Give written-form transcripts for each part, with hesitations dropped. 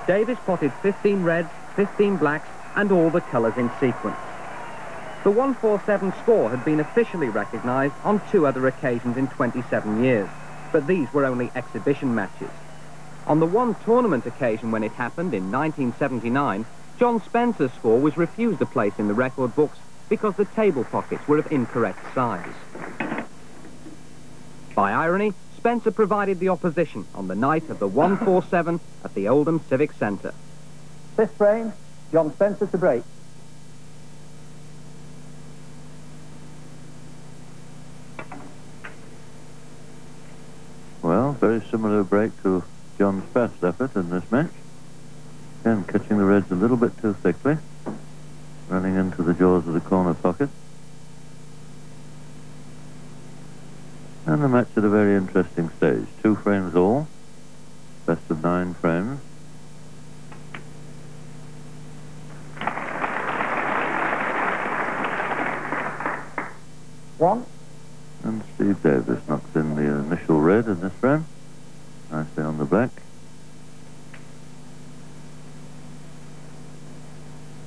Davis potted 15 reds, 15 blacks, and all the colours in sequence. The 147 score had been officially recognised on 2 other occasions in 27 years, but these were only exhibition matches. On the one tournament occasion when it happened in 1979, John Spencer's score was refused a place in the record books because the table pockets were of incorrect size. By irony, Spencer provided the opposition on the night of the 147 at the Oldham Civic Centre. 5th frame, John Spencer to break. Well, very similar break to John's best effort in this match. Again, catching the reds a little bit too thickly, running into the jaws of the corner pocket. And the match at a very interesting stage. 2 frames all, best of 9 frames. One. And Steve Davis knocks in the initial red in this frame. Nicely on the black.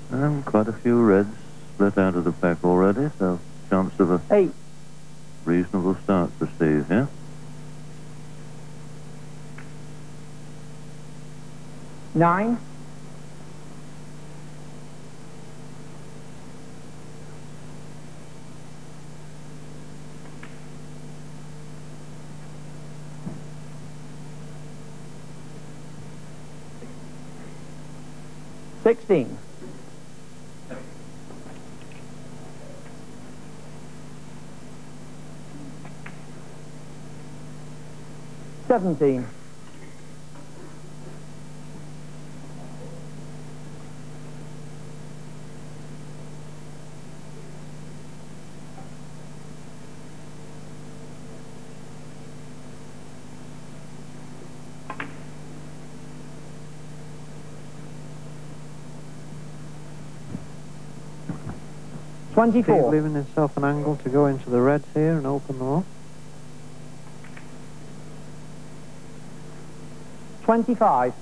And quite a few reds split out of the pack already, so chance of a 8. Reasonable start for Steve here. Nine. $16. 17. 24. Steve leaving himself an angle to go into the reds here and open them up. 25.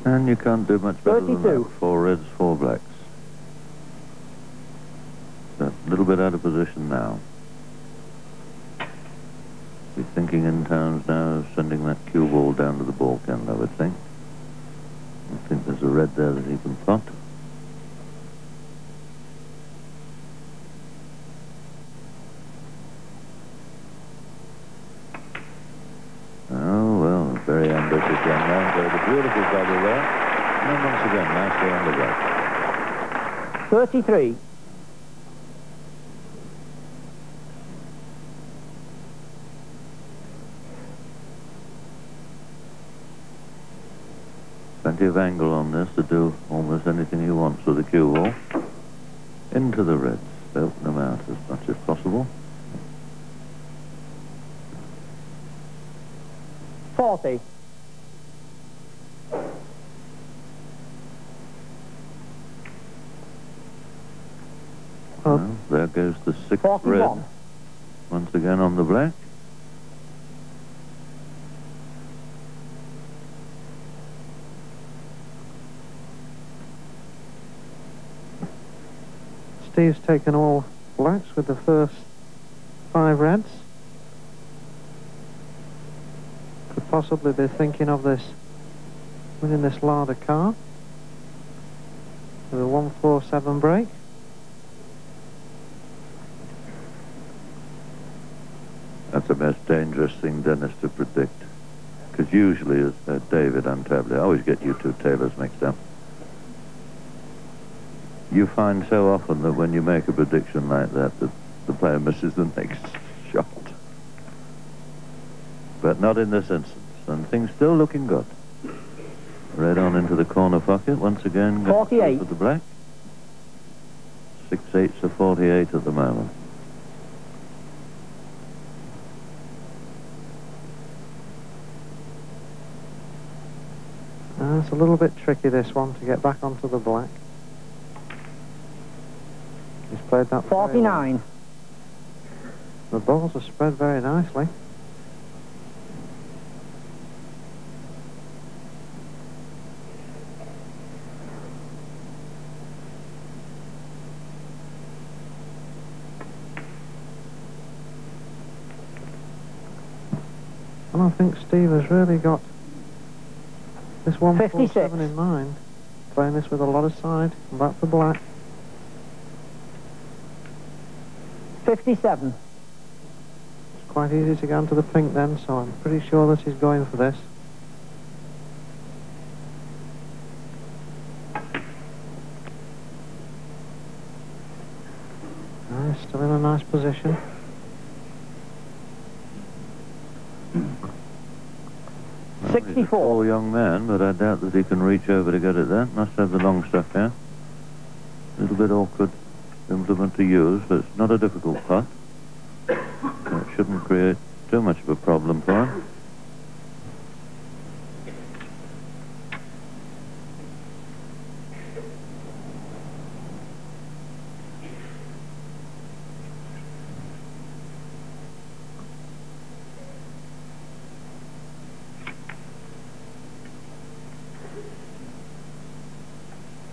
And you can't do much better 32. than that. 4 reds, 4 blacks. So, a little bit out of position now. Be thinking in terms now of sending that cue ball down to the balk end, I would think. I think there's a red there that he can pot. Oh, well, very ambitious young man. Played a beautiful double there. And then once again, nicely on the black. 33. Plenty of angle on this to do almost anything he wants with the cue ball. Into the reds. Open them out as much as possible. 40. Well, there goes the 6th 41. red. Once again on the black. Steve's taken all blacks with the first 5 reds. Could possibly be thinking of this, winning this larder car with a 147 break. That's the most dangerous thing, Dennis, to predict. Because usually, as David Untitled, I always get you two tailors mixed up. You find so often that when you make a prediction like that, that the player misses the next shot. But not in this instance, and things still looking good. Red on into the corner pocket, once again. 48. For the black. 6/8 to 48 at the moment. It's a little bit tricky, this one, to get back onto the black. He's played that 49. The balls are spread very nicely. And I think Steve has really got this 147 in mind. Playing this with a lot of side. And back for black. 57. It's quite easy to get onto the pink then, so I'm pretty sure that he's going for this. Still in a nice position. Well, 64. He's a tall young man, but I doubt that he can reach over to get at that. Must have the long stuff here. A little bit awkward implement to use, but it's not a difficult putt. So it shouldn't create too much of a problem for him.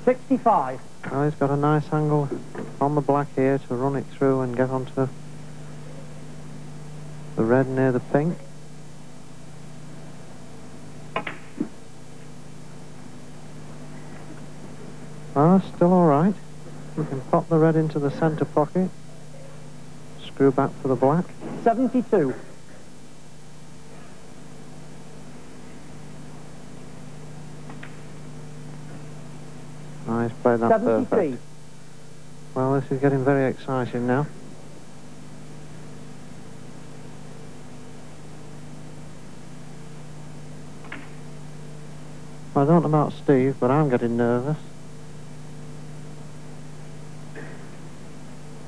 $65. Well, he's got a nice angle on the black here to run it through and get onto the red near the pink. Oh, still all right. We can pop the red into the centre pocket. Screw back for the black. 72. Oh, he's played that 73. perfect. Well, this is getting very exciting now. I don't know about Steve, but I'm getting nervous.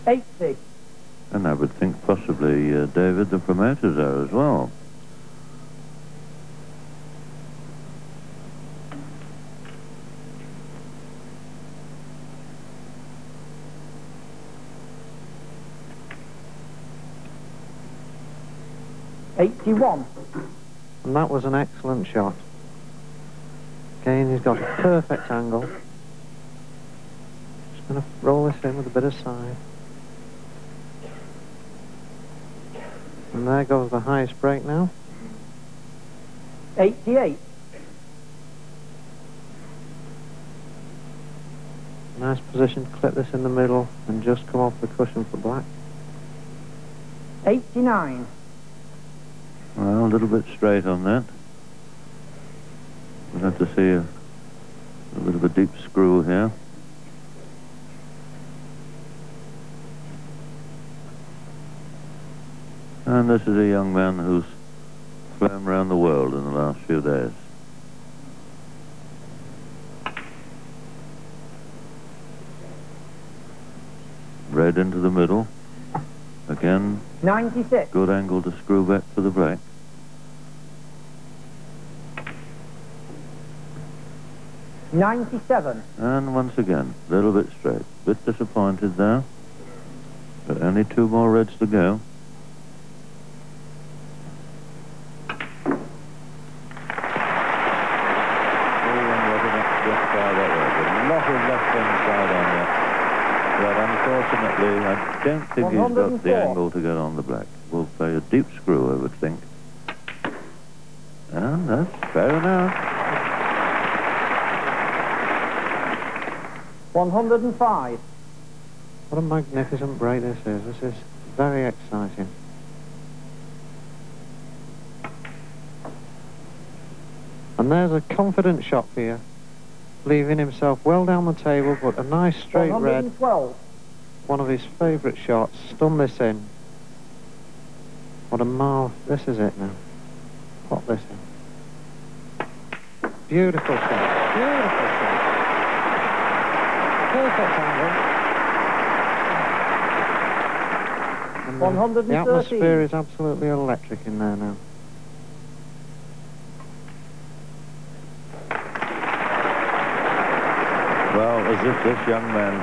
80. And I would think possibly, David, the promoters are as well. $81. And that was an excellent shot. Again, he's got a perfect angle. Just going to roll this in with a bit of side. And there goes the highest break now. 88. Nice position to clip this in the middle and just come off the cushion for black. 89. Well, a little bit straight on that. We'll have to see a bit of a deep screw here. And this is a young man who's flown around the world in the last few days. Red into the middle. Again, 96. good angle to screw back for the black. $97. And once again, a little bit straight. Bit disappointed there. But only two more reds to go. But unfortunately, I don't think he's got the angle to get on the black. We'll play a deep screw, I would think. And that's fair enough. 105. What a magnificent break this is. This is very exciting. And there's a confident shot for you. Leaving himself well down the table, but a nice straight red. 112. One of his favourite shots. Stun this in. What a marvel. This is it now. Pop this in. Beautiful shot. Beautiful shot. Perfect angle. And 113. the atmosphere is absolutely electric in there now. as if this young man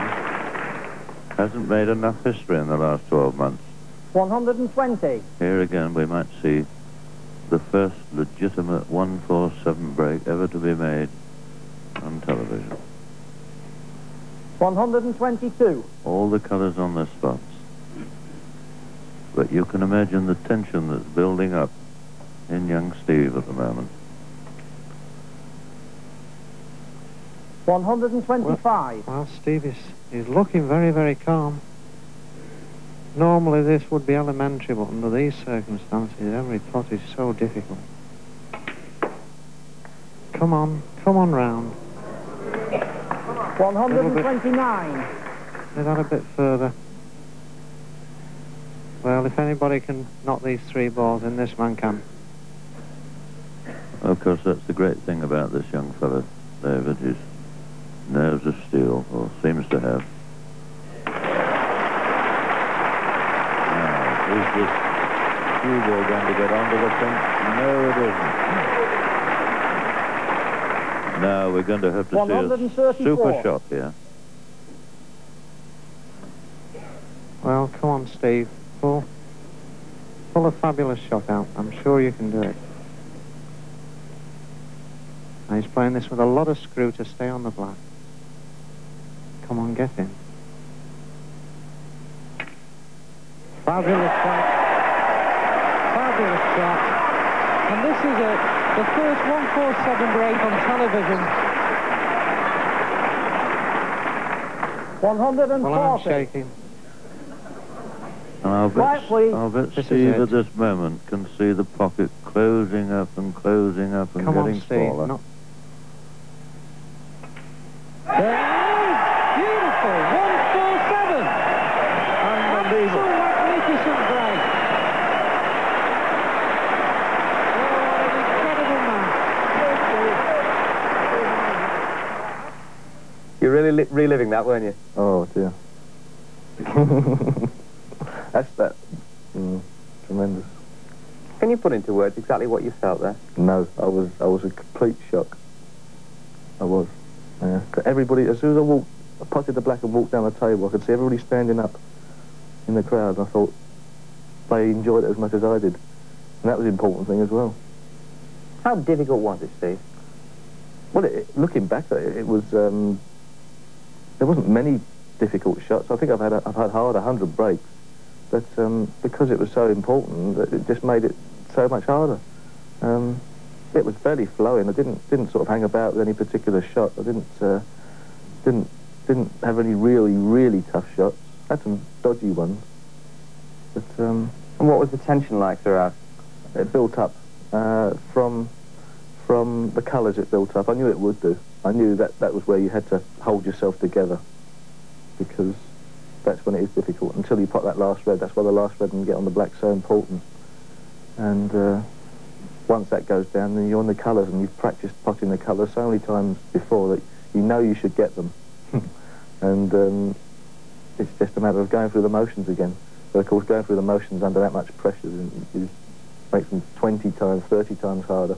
hasn't made enough history in the last 12 months. 120. Here again we might see the first legitimate 147 break ever to be made on television. 122. All the colours on the spots. But you can imagine the tension that's building up in young Steve at the moment. 125. Well, Steve is looking very, very calm. Normally this would be elementary, but under these circumstances, every putt is so difficult. Come on round. 129. Is that a bit further? Well, if anybody can knock these 3 balls in, this man can. Of course, that's the great thing about this young fella, David. His nerves of steel, or seems to have. Now, is this cue ball going to get onto the pin? No, it isn't. Now we're going to have to see a super shot here. Well, come on, Steve. Pull a fabulous shot out. I'm sure you can do it. Now he's playing this with a lot of screw to stay on the black. Come on, get in. Fabulous shot. Fabulous shot. And this is it. The first 147 break on television. 140. Well, I'm shaking. And I'll Quiet, please. bet This is Steve it. at this moment can see the pocket closing up and closing up and Come on, getting Steve. smaller. Not... There it is! Beautiful! 147! Unbelievable. Magnificent break. Oh, what an incredible man. You're really reliving that, weren't you? Oh dear. That's that. Tremendous. Can you put into words exactly what you felt there? No, I was a complete shock. I was. Yeah. Everybody, as soon as I potted the black and walked down the table, I could see everybody standing up in the crowd, and I thought they enjoyed it as much as I did. And that was the important thing as well. How difficult was it, Steve? Well, looking back at it, it was, there wasn't many difficult shots. I think I've had hard 100 breaks. But because it was so important, it just made it so much harder. It was fairly flowing. I didn't sort of hang about with any particular shot. I didn't have any really tough shots. I had some dodgy ones. But And what was the tension like throughout? it built up from the colours. It built up. I knew it would do. I knew that was where you had to hold yourself together, because that's when it is difficult. Until you pot that last red, that's why the last red and get on the black so important. And once that goes down, then you're on the colours, and you've practiced potting the colours so many times before that you know you should get them. And it's just a matter of going through the motions again. But of course, going through the motions under that much pressure makes them 20 times, 30 times harder.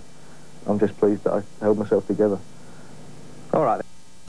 I'm just pleased that I held myself together. All right.